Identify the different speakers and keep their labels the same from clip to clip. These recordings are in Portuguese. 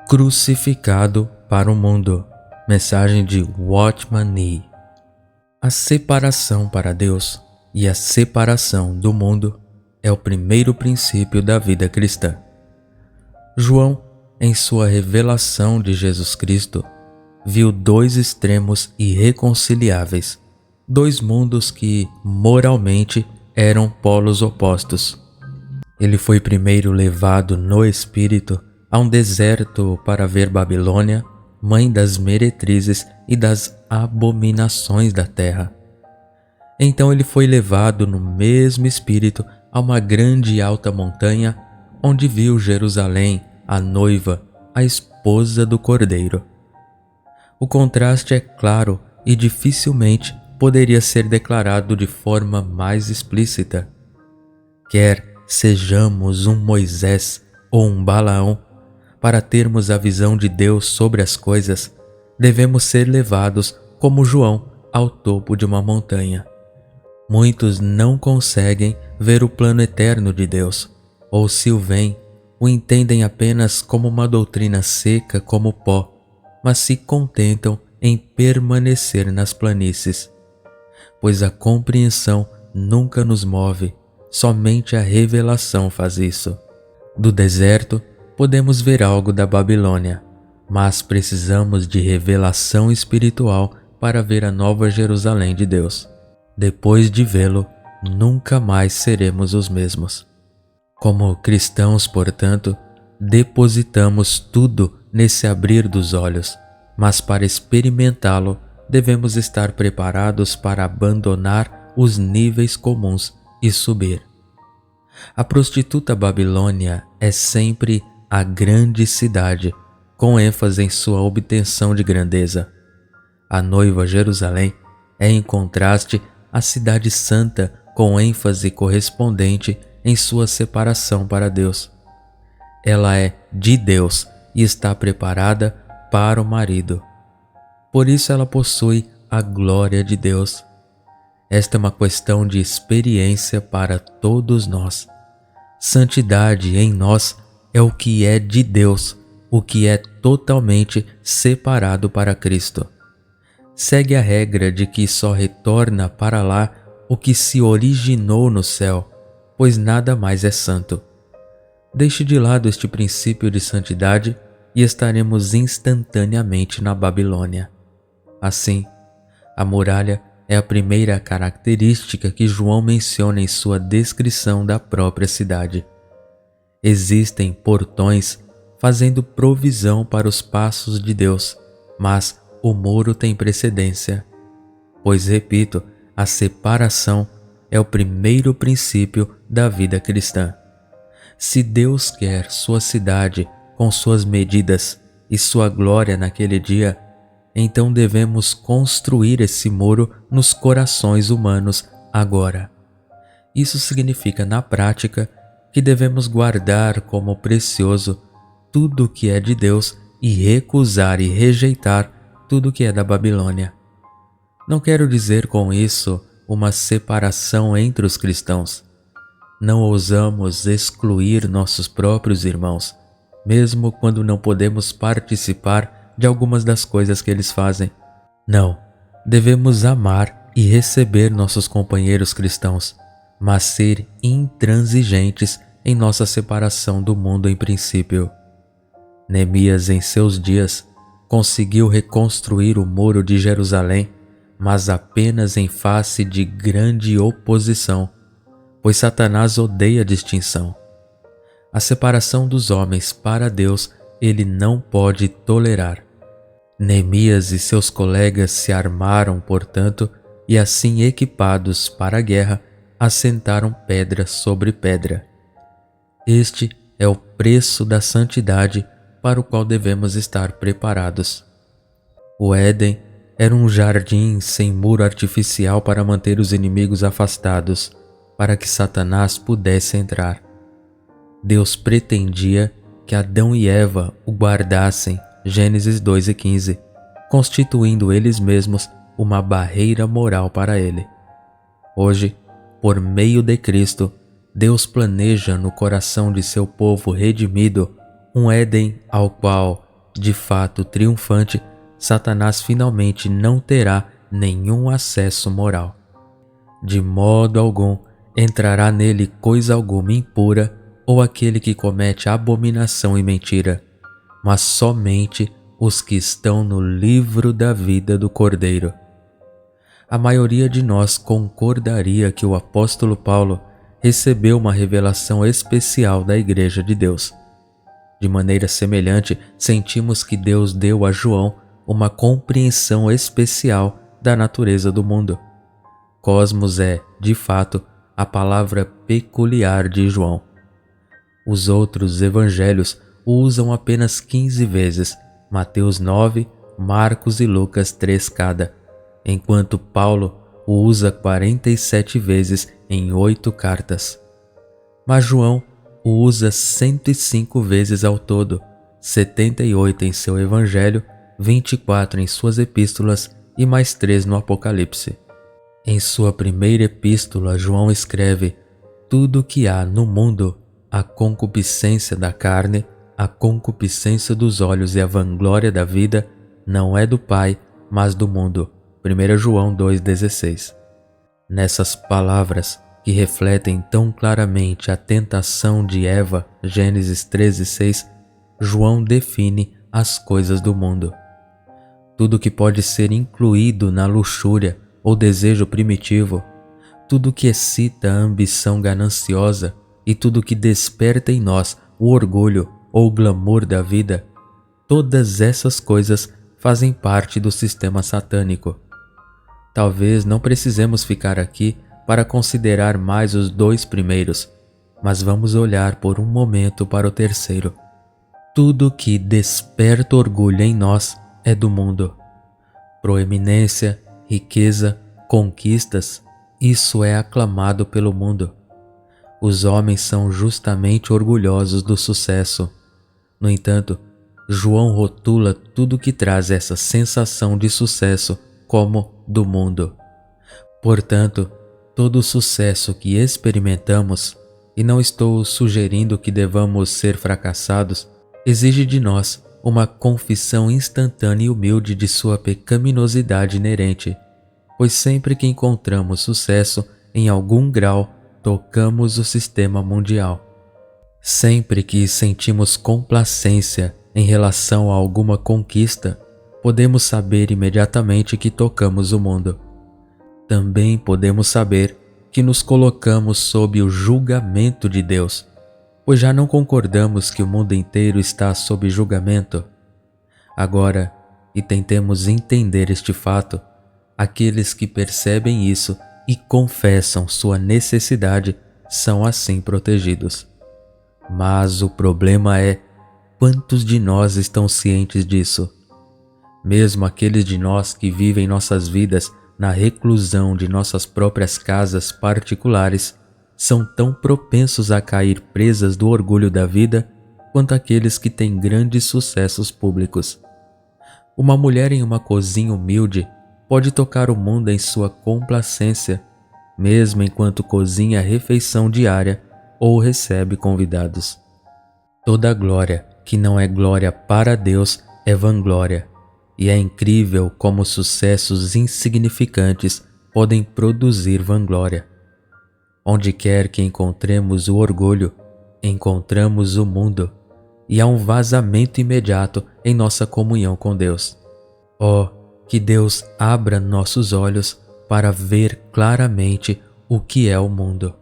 Speaker 1: Crucificado para o mundo. Mensagem de Watchman Nee. A separação para Deus e a separação do mundo é o primeiro princípio da vida cristã. João, em sua revelação de Jesus Cristo, viu dois extremos irreconciliáveis, dois mundos que, moralmente, eram polos opostos. Ele foi primeiro levado no espírito a um deserto para ver Babilônia, mãe das meretrizes e das abominações da terra. Então ele foi levado no mesmo espírito a uma grande e alta montanha, onde viu Jerusalém, a noiva, a esposa do Cordeiro. O contraste é claro e dificilmente poderia ser declarado de forma mais explícita. Quer sejamos um Moisés ou um Balaão, para termos a visão de Deus sobre as coisas, devemos ser levados, como João, ao topo de uma montanha. Muitos não conseguem ver o plano eterno de Deus, ou se o veem, o entendem apenas como uma doutrina seca como pó, mas se contentam em permanecer nas planícies. Pois a compreensão nunca nos move, somente a revelação faz isso. Do deserto, podemos ver algo da Babilônia, mas precisamos de revelação espiritual para ver a nova Jerusalém de Deus. Depois de vê-lo, nunca mais seremos os mesmos. Como cristãos, portanto, depositamos tudo nesse abrir dos olhos, mas para experimentá-lo, devemos estar preparados para abandonar os níveis comuns e subir. A prostituta Babilônia é sempre a grande cidade, com ênfase em sua obtenção de grandeza. A noiva Jerusalém é, em contraste, a cidade santa, com ênfase correspondente em sua separação para Deus. Ela é de Deus e está preparada para o marido. Por isso ela possui a glória de Deus. Esta é uma questão de experiência para todos nós. Santidade em nós é o que é de Deus, o que é totalmente separado para Cristo. Segue a regra de que só retorna para lá o que se originou no céu, pois nada mais é santo. Deixe de lado este princípio de santidade e estaremos instantaneamente na Babilônia. Assim, a muralha é a primeira característica que João menciona em sua descrição da própria cidade. Existem portões fazendo provisão para os passos de Deus, mas o muro tem precedência. Pois, repito, a separação é o primeiro princípio da vida cristã. Se Deus quer sua cidade com suas medidas e sua glória naquele dia, então devemos construir esse muro nos corações humanos agora. Isso significa, na prática, que devemos guardar como precioso tudo o que é de Deus e recusar e rejeitar tudo o que é da Babilônia. Não quero dizer com isso uma separação entre os cristãos. Não ousamos excluir nossos próprios irmãos, mesmo quando não podemos participar de algumas das coisas que eles fazem. Não, devemos amar e receber nossos companheiros cristãos, mas ser intransigentes em nossa separação do mundo em princípio. Neemias, em seus dias, conseguiu reconstruir o muro de Jerusalém, mas apenas em face de grande oposição, pois Satanás odeia distinção. A separação dos homens para Deus ele não pode tolerar. Neemias e seus colegas se armaram, portanto, e assim equipados para a guerra, assentaram pedra sobre pedra. Este é o preço da santidade para o qual devemos estar preparados. O Éden era um jardim sem muro artificial para manter os inimigos afastados, para que Satanás pudesse entrar. Deus pretendia que Adão e Eva o guardassem, Gênesis 2:15, constituindo eles mesmos uma barreira moral para ele. Hoje, por meio de Cristo, Deus planeja no coração de seu povo redimido um Éden ao qual de fato triunfante, Satanás finalmente não terá nenhum acesso moral. De modo algum entrará nele coisa alguma impura ou aquele que comete abominação e mentira, mas somente os que estão no livro da vida do Cordeiro. A maioria de nós concordaria que o apóstolo Paulo recebeu uma revelação especial da Igreja de Deus. De maneira semelhante, sentimos que Deus deu a João uma compreensão especial da natureza do mundo. Cosmos é, de fato, a palavra peculiar de João. Os outros evangelhos o usam apenas 15 vezes, Mateus 9, Marcos e Lucas 3 cada, enquanto Paulo o usa 47 vezes em 8 cartas. Mas João o usa 105 vezes ao todo, 78 em seu evangelho, 24 em suas epístolas e mais 3 no Apocalipse. Em sua primeira epístola, João escreve: tudo o que há no mundo, a concupiscência da carne, a concupiscência dos olhos e a vanglória da vida, não é do Pai, mas do mundo. 1 João 2,16. Nessas palavras, que refletem tão claramente a tentação de Eva, Gênesis 13:6, João define as coisas do mundo. Tudo que pode ser incluído na luxúria ou desejo primitivo, tudo que excita a ambição gananciosa e tudo que desperta em nós o orgulho ou o glamour da vida, todas essas coisas fazem parte do sistema satânico. Talvez não precisemos ficar aqui para considerar mais os 2 primeiros, mas vamos olhar por um momento para o terceiro. Tudo que desperta orgulho em nós é do mundo. Proeminência, riqueza, conquistas, isso é aclamado pelo mundo. Os homens são justamente orgulhosos do sucesso. No entanto, João rotula tudo que traz essa sensação de sucesso como do mundo. Portanto, todo o sucesso que experimentamos, e não estou sugerindo que devamos ser fracassados, exige de nós uma confissão instantânea e humilde de sua pecaminosidade inerente, pois sempre que encontramos sucesso em algum grau, tocamos o sistema mundial. Sempre que sentimos complacência em relação a alguma conquista, podemos saber imediatamente que tocamos o mundo. Também podemos saber que nos colocamos sob o julgamento de Deus, pois já não concordamos que o mundo inteiro está sob julgamento. Agora, e tentemos entender este fato, aqueles que percebem isso e confessam sua necessidade são assim protegidos. Mas o problema é, quantos de nós estão cientes disso? Mesmo aqueles de nós que vivem nossas vidas na reclusão de nossas próprias casas particulares, são tão propensos a cair presas do orgulho da vida quanto aqueles que têm grandes sucessos públicos. Uma mulher em uma cozinha humilde pode tocar o mundo em sua complacência, mesmo enquanto cozinha a refeição diária ou recebe convidados. Toda glória que não é glória para Deus é vanglória, e é incrível como sucessos insignificantes podem produzir vanglória. Onde quer que encontremos o orgulho, encontramos o mundo, e há um vazamento imediato em nossa comunhão com Deus. Oh, que Deus abra nossos olhos para ver claramente o que é o mundo.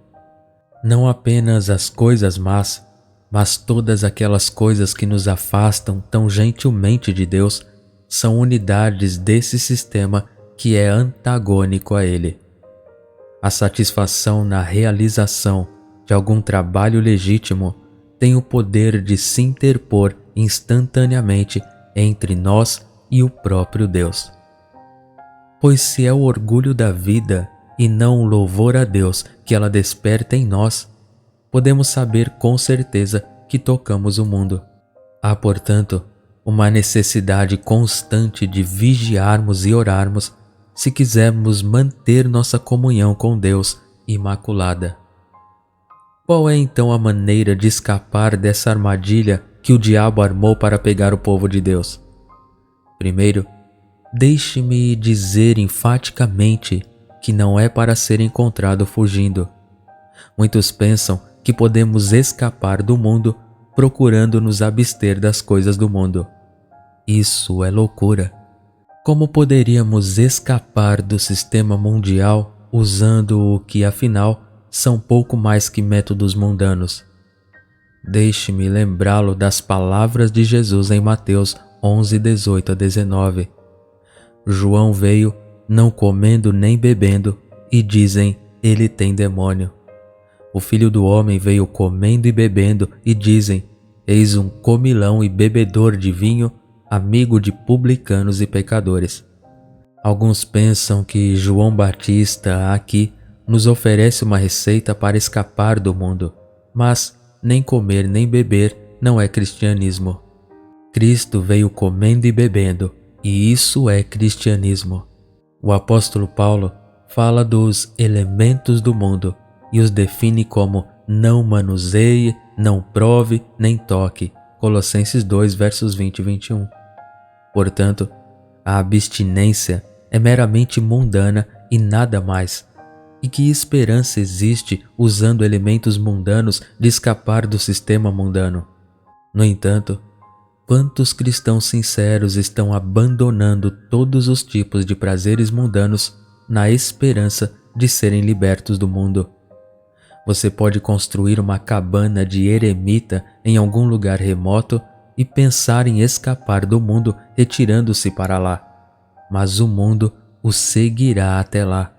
Speaker 1: Não apenas as coisas más, mas todas aquelas coisas que nos afastam tão gentilmente de Deus são unidades desse sistema que é antagônico a ele. A satisfação na realização de algum trabalho legítimo tem o poder de se interpor instantaneamente entre nós e o próprio Deus. Pois se é o orgulho da vida e não o louvor a Deus que ela desperta em nós, podemos saber com certeza que tocamos o mundo. Há, portanto, uma necessidade constante de vigiarmos e orarmos se quisermos manter nossa comunhão com Deus imaculada. Qual é então a maneira de escapar dessa armadilha que o diabo armou para pegar o povo de Deus? Primeiro, deixe-me dizer enfaticamente que não é para ser encontrado fugindo. Muitos pensam que podemos escapar do mundo procurando nos abster das coisas do mundo. Isso é loucura. Como poderíamos escapar do sistema mundial usando o que, afinal, são pouco mais que métodos mundanos? Deixe-me lembrá-lo das palavras de Jesus em Mateus 11, 18 a 19. João veio não comendo nem bebendo, e dizem, ele tem demônio. O Filho do Homem veio comendo e bebendo, e dizem, eis um comilão e bebedor de vinho, amigo de publicanos e pecadores. Alguns pensam que João Batista aqui nos oferece uma receita para escapar do mundo, mas nem comer nem beber não é cristianismo. Cristo veio comendo e bebendo, e isso é cristianismo. O apóstolo Paulo fala dos elementos do mundo e os define como não manuseie, não prove, nem toque. Colossenses 2, versos 20 e 21. Portanto, a abstinência é meramente mundana e nada mais. E que esperança existe usando elementos mundanos de escapar do sistema mundano? No entanto, quantos cristãos sinceros estão abandonando todos os tipos de prazeres mundanos na esperança de serem libertos do mundo? Você pode construir uma cabana de eremita em algum lugar remoto e pensar em escapar do mundo retirando-se para lá. Mas o mundo o seguirá até lá.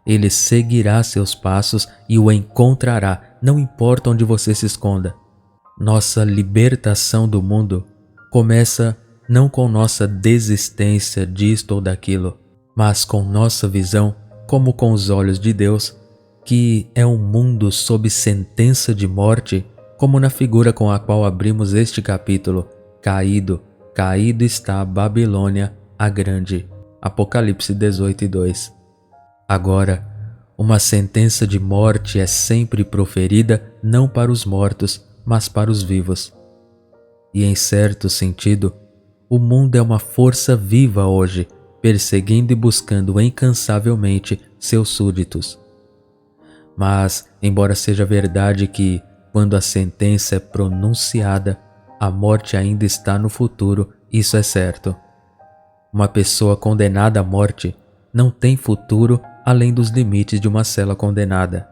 Speaker 1: Ele seguirá seus passos e o encontrará, não importa onde você se esconda. Nossa libertação do mundo começa não com nossa desistência disto ou daquilo, mas com nossa visão, como com os olhos de Deus, que é um mundo sob sentença de morte, como na figura com a qual abrimos este capítulo, caído está a Babilônia a grande. Apocalipse 18, 2. Agora, uma sentença de morte é sempre proferida não para os mortos, mas para os vivos. E em certo sentido, o mundo é uma força viva hoje, perseguindo e buscando incansavelmente seus súditos. Mas, embora seja verdade que, quando a sentença é pronunciada, a morte ainda está no futuro, isso é certo. Uma pessoa condenada à morte não tem futuro além dos limites de uma cela condenada.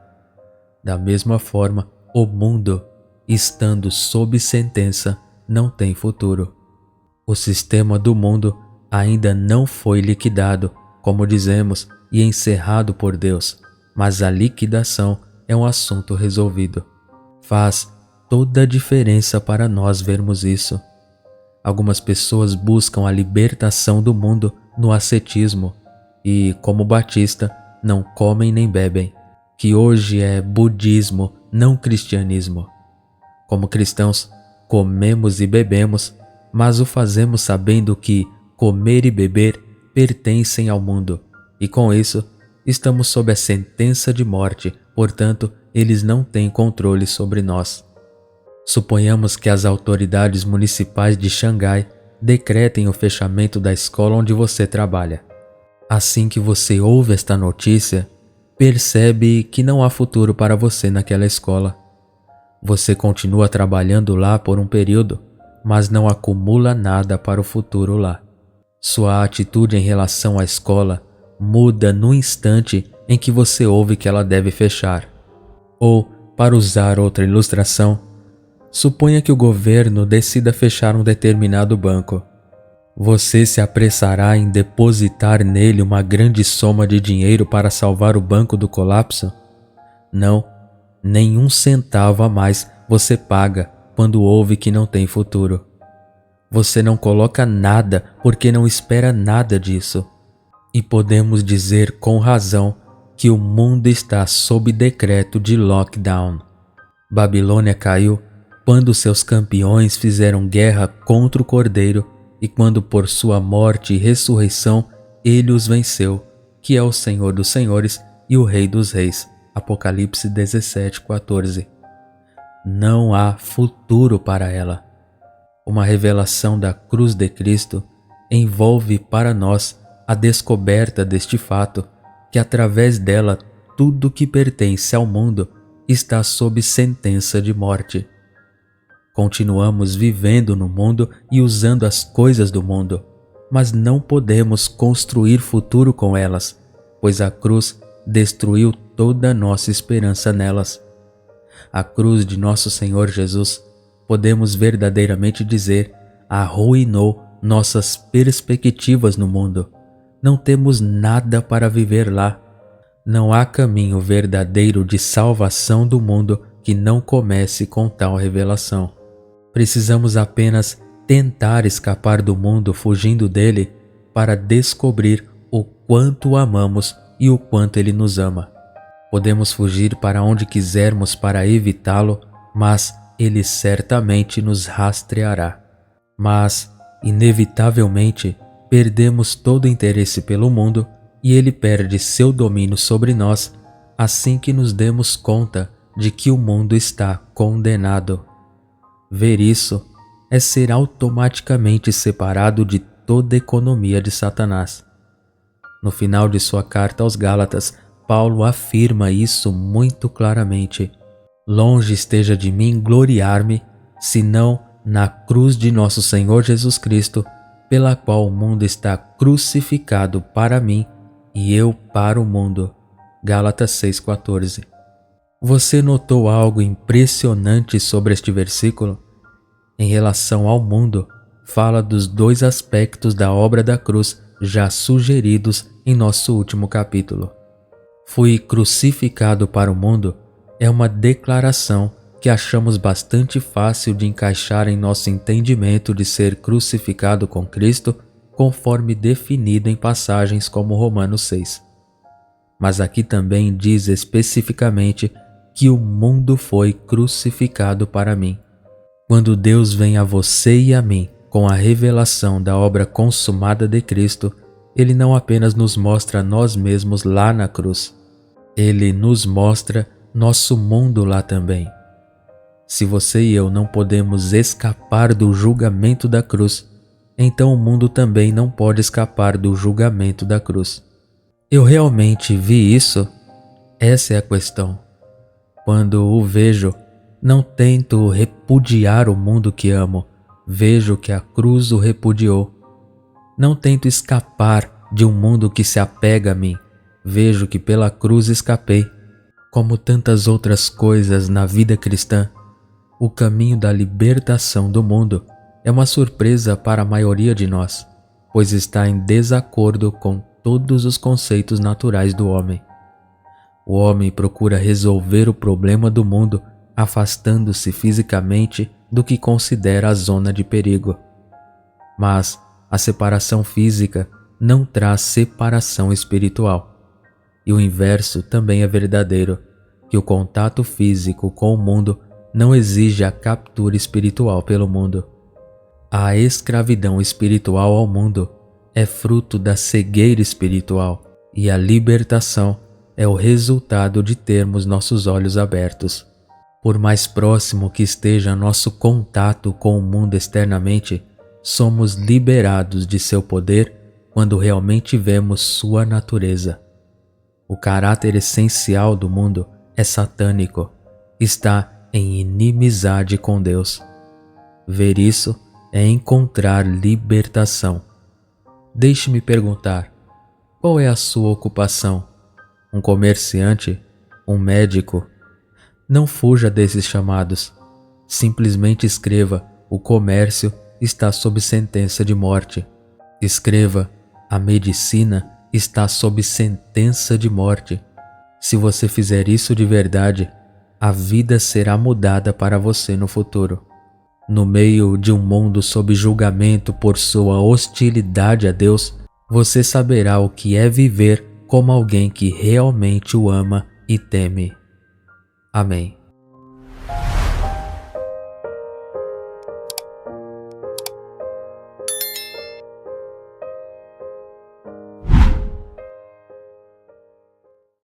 Speaker 1: Da mesma forma, o mundo, estando sob sentença, não tem futuro. O sistema do mundo ainda não foi liquidado, como dizemos, e encerrado por Deus, mas a liquidação é um assunto resolvido. Faz toda a diferença para nós vermos isso. Algumas pessoas buscam a libertação do mundo no ascetismo e, como Batista, não comem nem bebem, que hoje é budismo, não cristianismo. Como cristãos, comemos e bebemos, mas o fazemos sabendo que comer e beber pertencem ao mundo, e com isso estamos sob a sentença de morte, portanto, eles não têm controle sobre nós. Suponhamos que as autoridades municipais de Xangai decretem o fechamento da escola onde você trabalha. Assim que você ouve esta notícia, percebe que não há futuro para você naquela escola. Você continua trabalhando lá por um período, mas não acumula nada para o futuro lá. Sua atitude em relação à escola muda no instante em que você ouve que ela deve fechar. Ou, para usar outra ilustração, suponha que o governo decida fechar um determinado banco. Você se apressará em depositar nele uma grande soma de dinheiro para salvar o banco do colapso? Não, nenhum centavo a mais você paga quando ouve que não tem futuro. Você não coloca nada porque não espera nada disso. E podemos dizer com razão que o mundo está sob decreto de lockdown. Babilônia caiu quando seus campeões fizeram guerra contra o Cordeiro e quando por sua morte e ressurreição ele os venceu, que é o Senhor dos Senhores e o Rei dos Reis. Apocalipse 17, 14. Não há futuro para ela. Uma revelação da cruz de Cristo envolve para nós a descoberta deste fato, que através dela tudo que pertence ao mundo está sob sentença de morte. Continuamos vivendo no mundo e usando as coisas do mundo, mas não podemos construir futuro com elas, pois a cruz destruiu toda a nossa esperança nelas. A cruz de nosso Senhor Jesus, podemos verdadeiramente dizer, arruinou nossas perspectivas no mundo. Não temos nada para viver lá. Não há caminho verdadeiro de salvação do mundo que não comece com tal revelação. Precisamos apenas tentar escapar do mundo fugindo dele para descobrir o quanto o amamos e o quanto ele nos ama. Podemos fugir para onde quisermos para evitá-lo, mas ele certamente nos rastreará. Mas, inevitavelmente, perdemos todo interesse pelo mundo e ele perde seu domínio sobre nós assim que nos demos conta de que o mundo está condenado. Ver isso é ser automaticamente separado de toda a economia de Satanás. No final de sua carta aos Gálatas, Paulo afirma isso muito claramente. Longe esteja de mim gloriar-me, senão na cruz de nosso Senhor Jesus Cristo, pela qual o mundo está crucificado para mim e eu para o mundo. Gálatas 6,14. Você notou algo impressionante sobre este versículo? Em relação ao mundo, fala dos dois aspectos da obra da cruz já sugeridos em nosso último capítulo. Fui crucificado para o mundo é uma declaração que achamos bastante fácil de encaixar em nosso entendimento de ser crucificado com Cristo, conforme definido em passagens como Romanos 6. Mas aqui também diz especificamente que o mundo foi crucificado para mim. Quando Deus vem a você e a mim com a revelação da obra consumada de Cristo, Ele não apenas nos mostra nós mesmos lá na cruz, Ele nos mostra nosso mundo lá também. Se você e eu não podemos escapar do julgamento da cruz, então o mundo também não pode escapar do julgamento da cruz. Eu realmente vi isso? Essa é a questão. Quando o vejo, não tento repudiar o mundo que amo, vejo que a cruz o repudiou. Não tento escapar de um mundo que se apega a mim, vejo que pela cruz escapei. Como tantas outras coisas na vida cristã, o caminho da libertação do mundo é uma surpresa para a maioria de nós, pois está em desacordo com todos os conceitos naturais do homem. O homem procura resolver o problema do mundo afastando-se fisicamente do que considera a zona de perigo. Mas a separação física não traz separação espiritual. E o inverso também é verdadeiro, que o contato físico com o mundo não exige a captura espiritual pelo mundo. A escravidão espiritual ao mundo é fruto da cegueira espiritual e a libertação é o resultado de termos nossos olhos abertos. Por mais próximo que esteja nosso contato com o mundo externamente, somos liberados de seu poder quando realmente vemos sua natureza. O caráter essencial do mundo é satânico, está em inimizade com Deus. Ver isso é encontrar libertação. Deixe-me perguntar, qual é a sua ocupação? Um comerciante? Um médico? Não fuja desses chamados. Simplesmente escreva, o comércio está sob sentença de morte. Escreva, a medicina está sob sentença de morte. Se você fizer isso de verdade, a vida será mudada para você no futuro. No meio de um mundo sob julgamento por sua hostilidade a Deus, você saberá o que é viver como alguém que realmente o ama e teme. Amém.